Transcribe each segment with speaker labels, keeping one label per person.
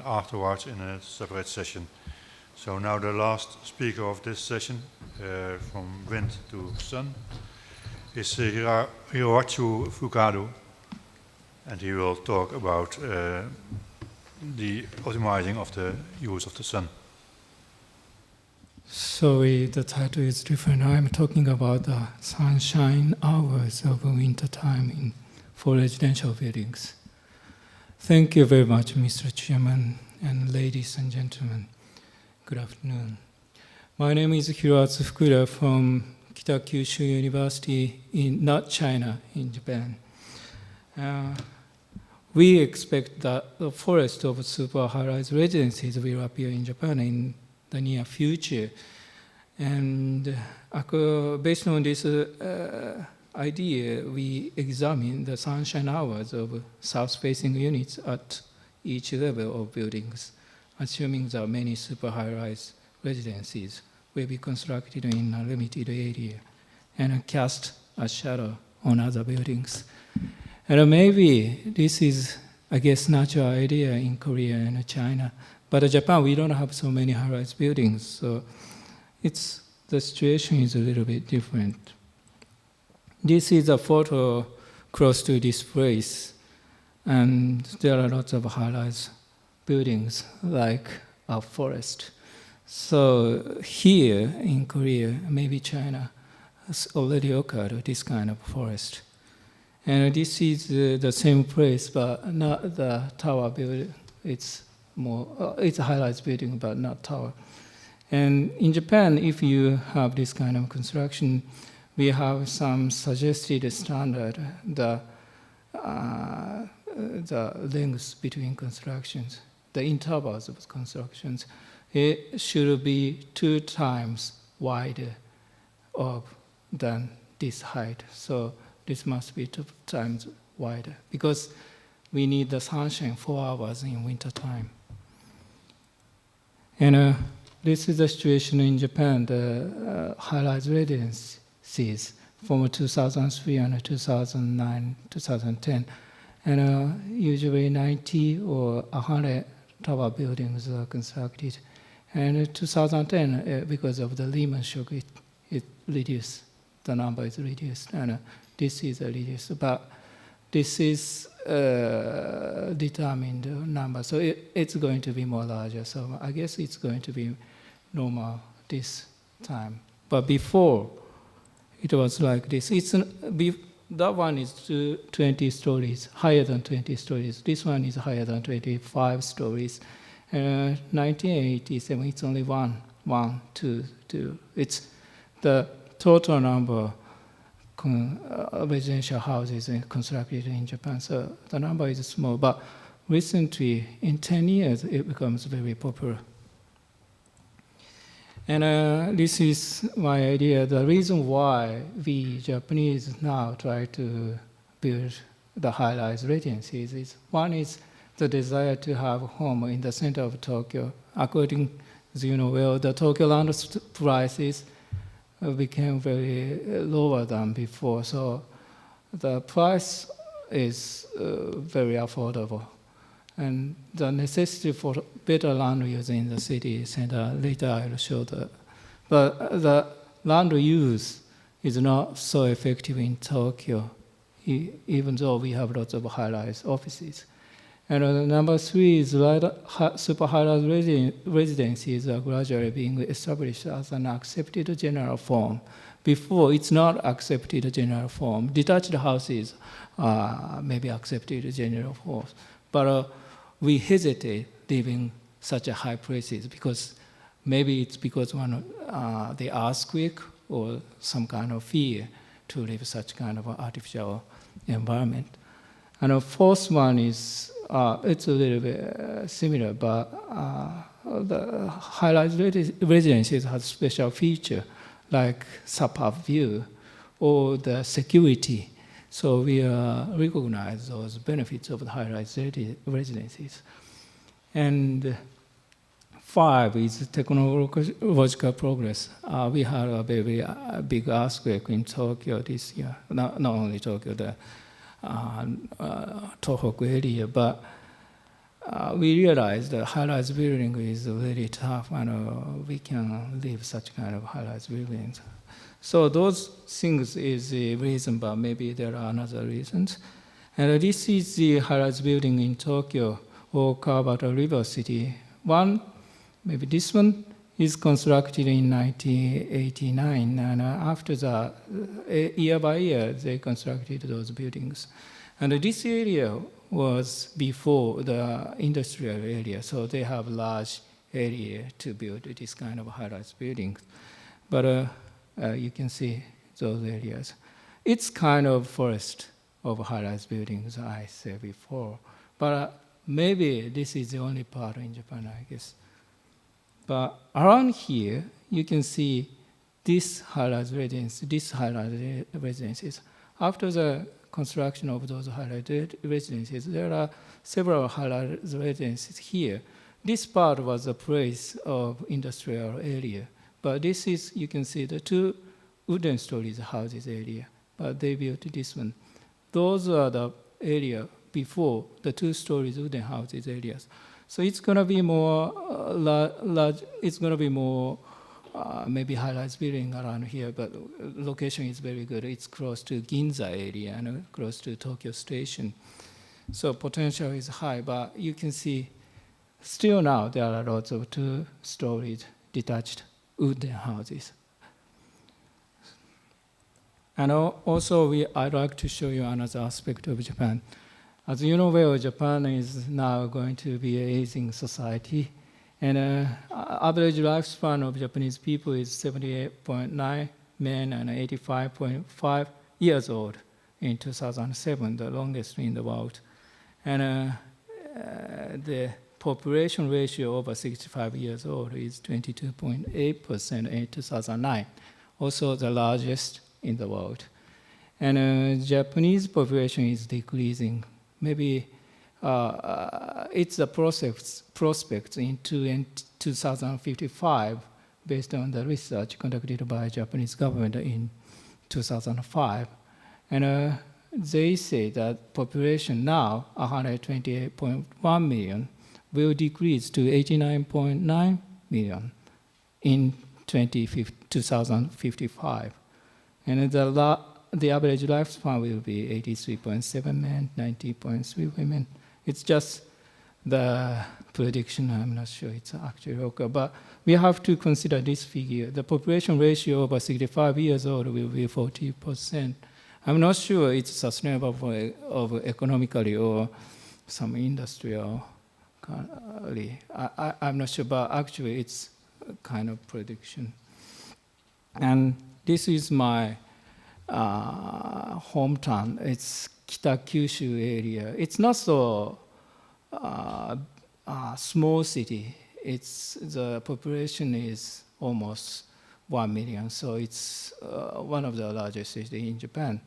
Speaker 1: afterwards in a separate session. So now the last speaker of this session, from wind to sun, is Hiroatsu Fukuda, and he will talk about the optimizing of the use of the sun.
Speaker 2: Sorry, the title is different. I'm talking about the sunshine hours of winter time for residential buildings. Thank you very much, Mr. Chairman, and ladies and gentlemen. Good afternoon. My name is Hiroatsu Fukuda from CTBUH University in not China, in Japan. We expect that the forest of super high-rise residences will appear in Japan in the near future. And based on this idea, we examine the sunshine hours of south-facing units at each level of buildings, assuming that many super high-rise residences will be constructed in a limited area and cast a shadow on other buildings. And maybe this is, I guess, natural idea in Korea and China. But in Japan, we don't have so many high-rise buildings, so the situation is a little bit different. This is a photo close to this place, and there are lots of high-rise buildings like a forest. So here in Korea, maybe China, has already occurred this kind of forest. And this is the same place, but not the tower building. It's a high-rise building, but not tower. And in Japan, if you have this kind of construction, we have some suggested standard, the lengths between constructions, the intervals of constructions. It should be 2 times wider than this height. So this must be 2 times wider, because we need the sunshine 4 hours in winter time. And this is the situation in Japan, the high-rise residences from 2003 and 2009, 2010. And usually 90 or 100 tower buildings are constructed. And in 2010, because of the Lehman shock, it reduced. The number is reduced, and this is reduced. But this is determined number, so it's going to be more larger. So I guess it's going to be normal this time. But before, it was like this. That one is 20 stories, higher than 20 stories. This one is higher than 25 stories. 1987, it's only one, two. It's the total number of residential houses constructed in Japan. So the number is small, but recently, in 10 years, it becomes very popular. And this is my idea. The reason why we Japanese now try to build the high-rise residences is, one is the desire to have a home in the center of Tokyo. According, as you know well, the Tokyo land prices became very lower than before. So the price is very affordable. And the necessity for better land use in the city center, later I'll show that. But the land use is not so effective in Tokyo, even though we have lots of high-rise offices. And number 3 is super high-rise residences are gradually being established as an accepted general form. Before, it's not accepted general form. Detached houses may be accepted general forms. But we hesitate living such a high places because maybe it's because the earthquake or some kind of fear to live such kind of artificial environment. And the fourth one is, it's a little bit similar, but the high-rise residences have special feature like superb view or the security. So we recognize those benefits of the high-rise residences. And 5 is technological progress. We had a very big earthquake in Tokyo this year. Not only Tokyo, the Tohoku area, but we realized that high-rise building is very tough, and we can live such kind of high-rise buildings. So those things is the reason, but maybe there are other reasons. And this is the high-rise building in Tokyo or Kawabata River City. One, maybe this one, is constructed in 1989, and after that, year by year, they constructed those buildings. And this area was before the industrial area, so they have large area to build this kind of high-rise buildings. But you can see those areas. It's kind of forest of high-rise buildings, I said before. But maybe this is the only part in Japan, I guess. But around here, you can see this high-rise residences. After the construction of those high-rise residences, there are several high-rise residences here. This part was a place of industrial area. But this is, you can see the two wooden stories houses area, but they built this one. Those are the area before the 2 stories wooden houses areas. So it's going to be more large, it's going to be more maybe high-rise building around here, but location is very good. It's close to Ginza area and close to Tokyo Station. So potential is high, but you can see still now there are lots of 2-stories detached wooden houses. And also I'd like to show you another aspect of Japan. As you know well, Japan is now going to be an aging society, and average lifespan of Japanese people is 78.9 men and 85.5 years old in 2007, the longest in the world. And the population ratio over 65 years old is 22.8% in 2009, also the largest in the world. And Japanese population is decreasing. Maybe it's a prospect in 2055 based on the research conducted by Japanese government in 2005. And they say that population now, 128.1 million, will decrease to 89.9 million in 2055. And the average lifespan will be 83.7 men, 90.3 women. It's just the prediction. I'm not sure it's actually okay, but we have to consider this figure. The population ratio over 65 years old will be 40%. I'm not sure it's sustainable for economically or some industrial. I'm not sure, but actually it's a kind of prediction. And this is my hometown. It's Kita-Kyushu area. It's not so small city. The population is almost 1 million, so it's one of the largest cities in Japan.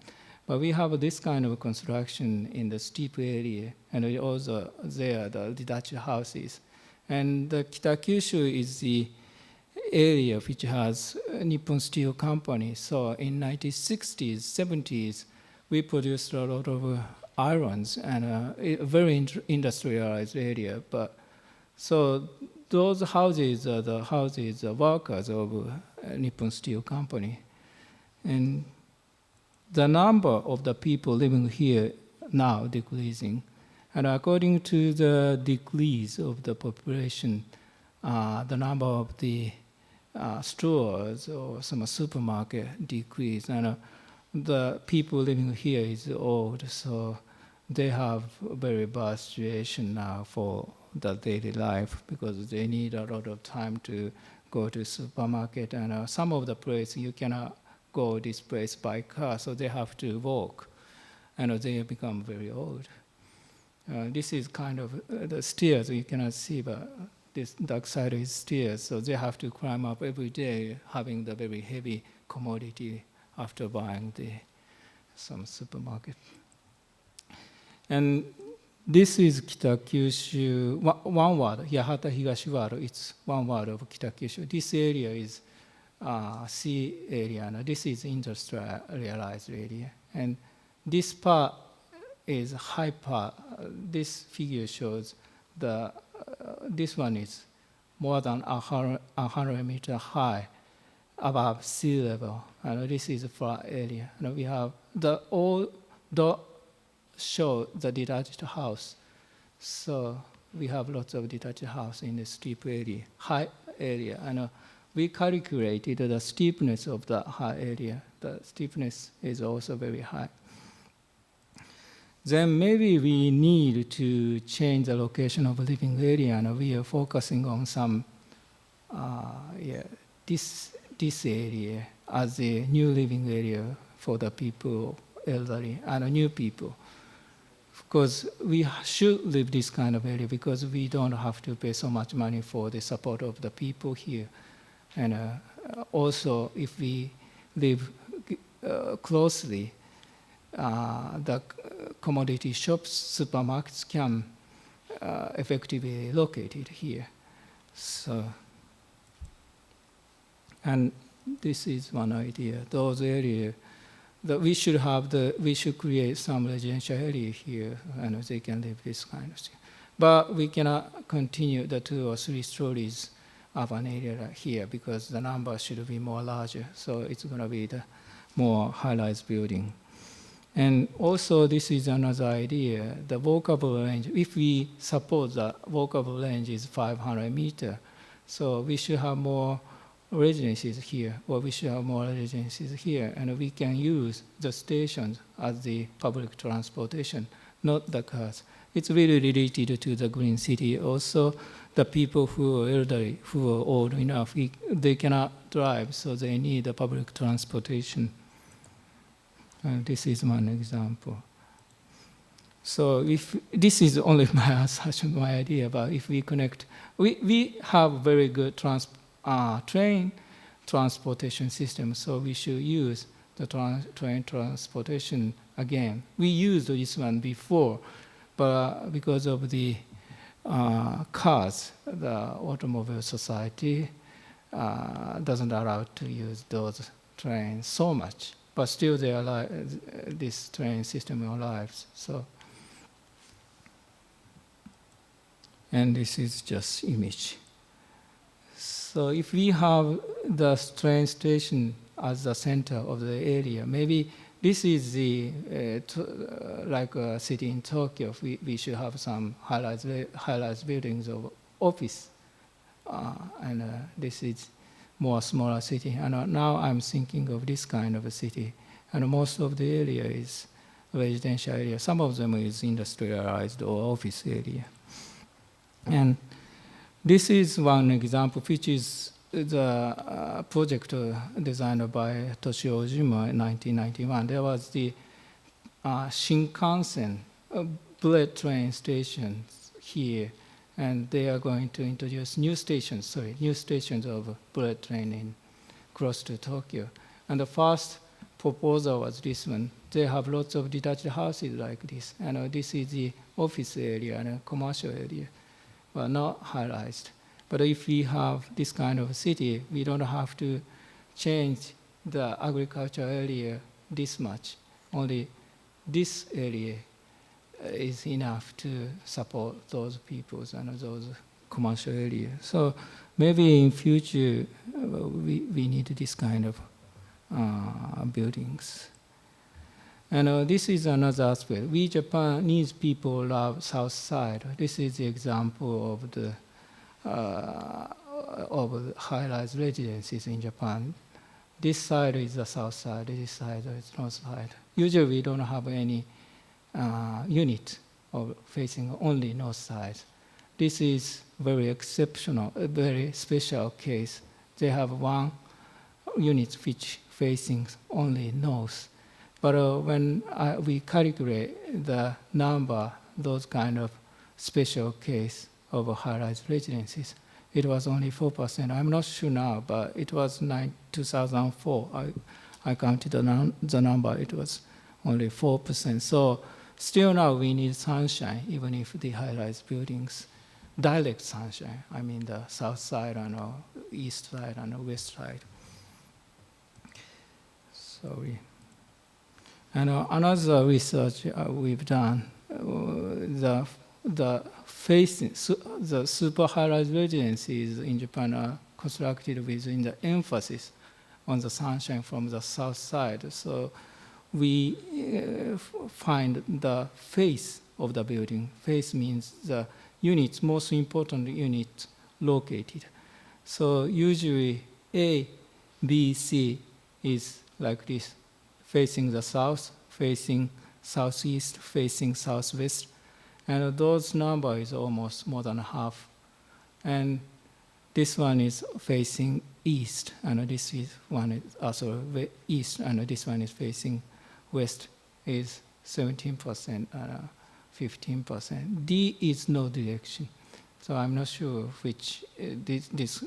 Speaker 2: But we have this kind of construction in the steep area, and also there the detached houses. And the Kita-Kyushu is the area which has Nippon Steel Company. So in 1960s, 70s, we produced a lot of irons and a very industrialized area. But so those houses are the houses, the workers of Nippon Steel Company. And the number of the people living here now decreasing. And according to the decrease of the population, the number of the stores or some supermarket decrease. And the people living here is old, so they have a very bad situation now for the daily life because they need a lot of time to go to supermarket. And some of the places you cannot go this place by car, so they have to walk, and they become very old. This is kind of the stairs you cannot see, but this dark side is stairs, so they have to climb up every day, having the very heavy commodity after buying some supermarket. And this is Kita-Kyushu, one word, Yahata Higashiwaru, it's one word of Kita-Kyushu. This area is sea area, and this is industrialized area. And this part is high part. This figure shows this one is more than 100 meter high above sea level, and this is a flat area. And we have all show the detached house. So we have lots of detached house in the steep area, high area. And we calculated the steepness of the high area. The steepness is also very high. Then maybe we need to change the location of living area, and we are focusing on some, this area as a new living area for the people, elderly, and new people. Because we should live this kind of area because we don't have to pay so much money for the support of the people here. And also, if we live closely, the commodity shops, supermarkets can effectively located here. So, and this is one idea. Those areas that we should create some residential area here, and they can live this kind of thing. But we cannot continue the 2 or 3 stories of an area here because the number should be more larger. So it's going to be the more high-rise building. And also, this is another idea, the walkable range. If we suppose the walkable range is 500 meters, so we should have more residences here, or we should have more residences here, and we can use the stations as the public transportation, not the cars. It's really related to the green city. Also, the people who are elderly, who are old enough, they cannot drive, so they need the public transportation. This is one example. So if this is only my assumption, my idea, but if we connect, we have very good train transportation system, so we should use the train transportation again. We used this one before, but because of the cars, the automobile society doesn't allow to use those trains so much. But still, this train system arrives. So, and this is just image. So if we have the train station as the center of the area, maybe this is the like a city in Tokyo. We should have some high-rise buildings of office, and this is more smaller city. And now I'm thinking of this kind of a city, and most of the area is residential area. Some of them is industrialized or office area. And this is one example, which is the project designed by Toshio Ojima in 1991. There was the Shinkansen bullet train stations here, and they are going to introduce new stations of bullet train in close to Tokyo. And the first proposal was this one. They have lots of detached houses like this, and this is the office area and a commercial area, but not high-rise. But if we have this kind of city, we don't have to change the agricultural area this much. Only this area is enough to support those peoples and those commercial areas. So maybe in future, we need this kind of buildings. And this is another aspect. We Japanese people love South Side. This is the example of the high-rise residences in Japan. This side is the south side, this side is north side. Usually we don't have any unit of facing only north side. This is very exceptional, a very special case. They have one unit which facing only north. But when we calculate the number, those kind of special case of high-rise residences, it was only 4%. I'm not sure now, but it was 2004. I counted the number, it was only 4%. So still now we need sunshine, even if the high-rise buildings, direct sunshine, I mean the south side and east side and west side. Sorry. And another research we've done, the super high-rise residences in Japan are constructed with the emphasis on the sunshine from the south side. So we find the face of the building. Face means the units, most important unit located. So usually A, B, C is like this, facing the south, facing southeast, facing southwest. And those number is almost more than half. And this one is facing east, and this is one is also east, and this one is facing west, is 17%, 15%. D is no direction. So I'm not sure which this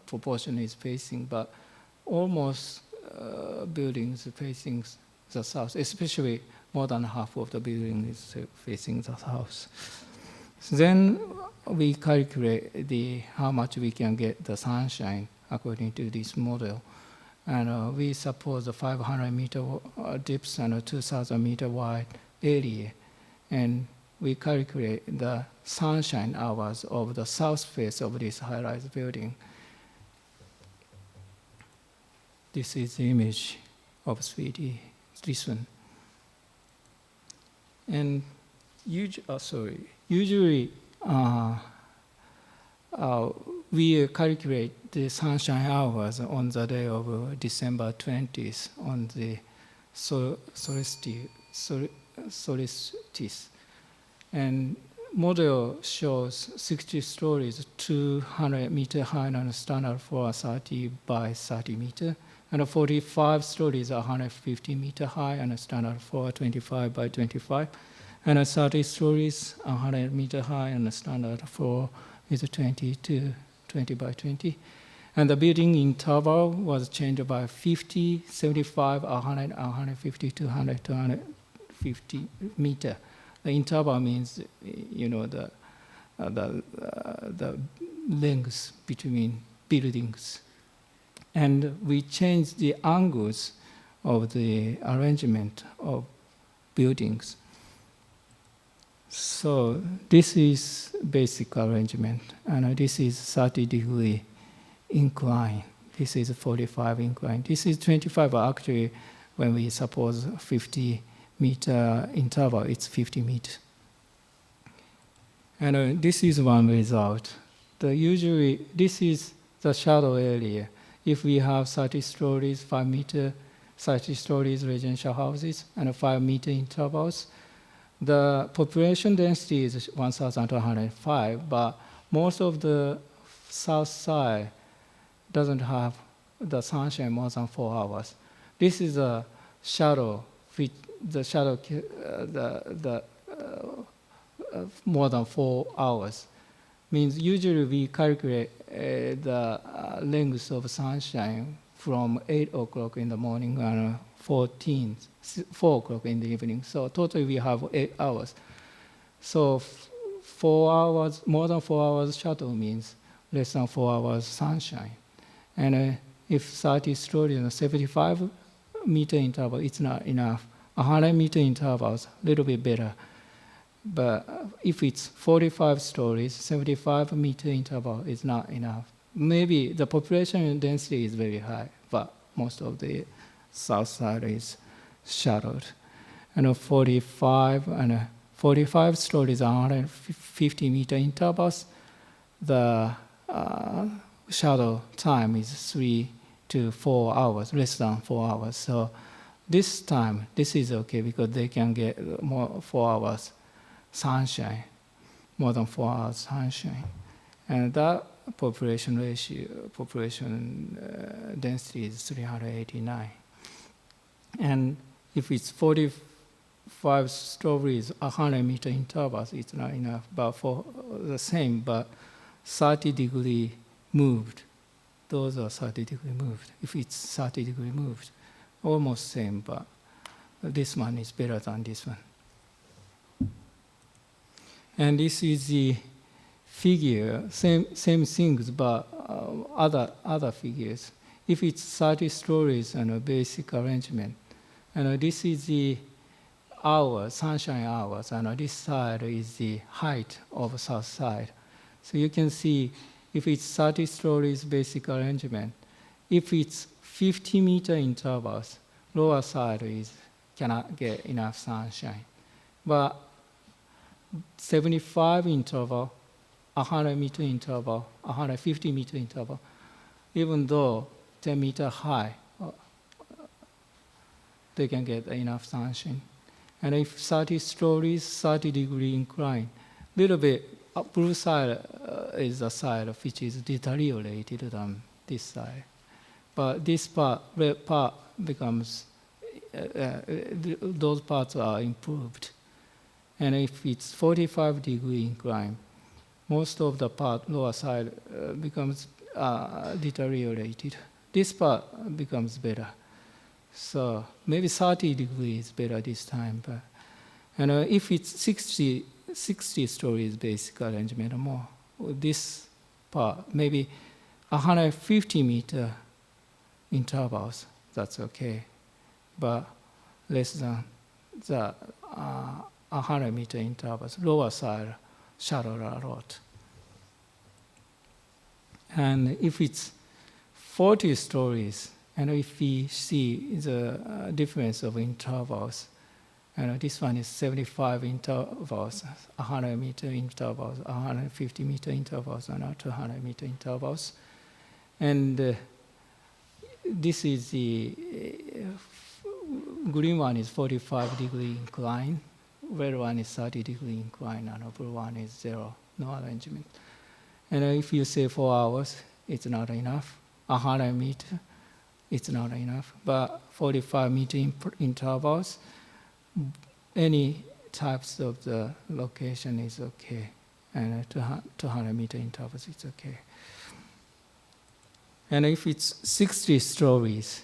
Speaker 2: proportion is facing, but almost buildings facing the south, especially more than half of the building is facing the south. So then we calculate how much we can get the sunshine according to this model. And we suppose a 500-meter depth and a 2,000-meter wide area. And we calculate the sunshine hours of the south face of this high-rise building. This is the image of 3D, this one. And usually we calculate the sunshine hours on the day of December 20th on the solstice. And model shows 60 stories, 200 meter high and standard for 30 by 30 meter. And 45 stories are 150 meter high and standard for 25 by 25. And 30 stories, 100 meter high and standard for is 20 to 20 by 20. And the building interval was changed by 50, 75, 100, 150, 200, 250 meter. The interval means, the length between buildings. And we changed the angles of the arrangement of buildings. So this is basic arrangement, and this is 30-degree incline. This is 45 incline. This is 25, but actually when we suppose 50-meter interval, it's 50 meters. And this is one result. Usually, this is the shadow area. If we have 30 stories, 5-meter, 30 stories residential houses, and 5-meter intervals, the population density is 1,205, but most of the south side doesn't have the sunshine more than 4 hours. This is a shadow, more than 4 hours. Means usually we calculate the length of sunshine from 8 o'clock in the morning and 4 o'clock in the evening. So totally we have 8 hours. So 4 hours, more than 4 hours shadow means less than 4 hours sunshine. And if 30 stories and 75-meter interval, it's not enough. 100-meter intervals, a little bit better. But if it's 45 stories, 75-meter interval is not enough. Maybe the population density is very high, but most of the south side is shadowed. And 45 stories are 150-meter intervals. The shadow time is 3 to 4 hours, less than 4 hours. So this time, this is okay because they can get more 4 hours sunshine, more than 4 hours sunshine. And that population density is 389. And if it's 45 stories, 100-meter intervals, it's not enough. But for the same, but 30-degree moved, those are 30-degree moved. If it's 30-degree moved, almost same, but this one is better than this one. And this is the figure, same things, but other figures. If it's 30 stories and a basic arrangement, and this is the hours, sunshine hours, and this side is the height of south side. So you can see if it's 30 stories basic arrangement, if it's 50-meter intervals, lower side cannot get enough sunshine. But 75 interval, 100-meter interval, 150-meter interval, even though 10-meter high, they can get enough sunshine. And if 30 stories, 30-degree incline, little bit, blue side is the side which is deteriorated than this side. But this part, red part becomes, those parts are improved. And if it's 45-degree incline, most of the part, lower side, becomes deteriorated. This part becomes better. So maybe 30 degrees better this time. But, and if it's 60 stories basic arrangement or more, this part, maybe 150-meter intervals, that's okay. But less than the 100-meter intervals, lower side, shallower a lot. And if it's 40 stories, and if we see the difference of intervals, and this one is 75 intervals, 100-meter intervals, 150-meter intervals, and 200-meter intervals. And this is the green one is 45-degree incline, red one is 30-degree incline, and blue one is zero, no arrangement. And if you say 4 hours, it's not enough. 100-meter, it's not enough. But 45-meter intervals, any types of the location is okay. And 200-meter intervals, it's okay. And if it's 60 stories,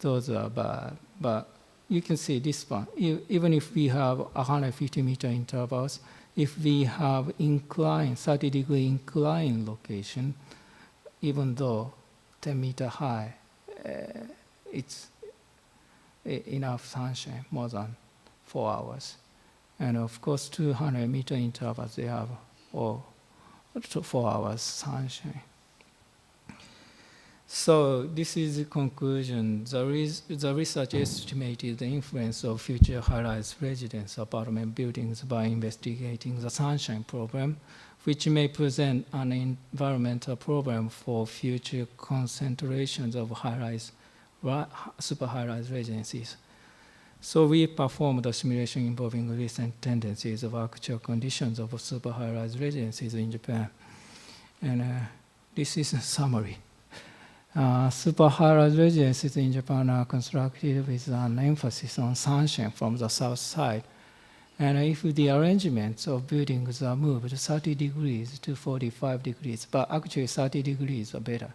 Speaker 2: those are bad. But you can see this one. Even if we have 150-meter intervals, if we have incline, 30-degree incline location, even though 10-meter high, it's enough sunshine, more than 4 hours. And of course, 200-meter intervals, they have 4 hours sunshine. So this is the conclusion. The research estimated the influence of future high-rise residence apartment buildings by investigating the sunshine problem, which may present an environmental problem for future concentrations of high-rise, super high-rise residences. So we performed a simulation involving recent tendencies of actual conditions of super high-rise residences in Japan. And this is a summary. Super high-rise residences in Japan are constructed with an emphasis on sunshine from the south side. And if the arrangements of buildings are moved 30 degrees to 45 degrees, but actually 30 degrees are better,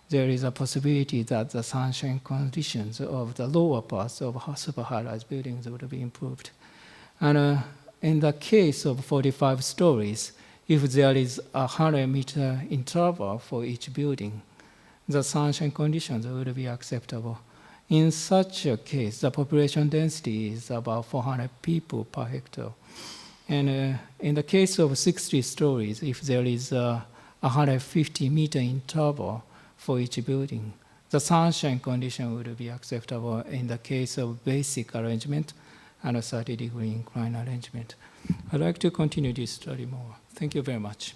Speaker 2: there is a possibility that the sunshine conditions of the lower parts of super high-rise buildings would be improved. And in the case of 45 stories, if there is a 100-meter interval for each building, the sunshine conditions would be acceptable. In such a case, the population density is about 400 people per hectare. And in the case of 60 stories, if there is a 150-meter interval for each building, the sunshine condition would be acceptable in the case of basic arrangement and a 30-degree incline arrangement. I'd like to continue this study more. Thank you very much.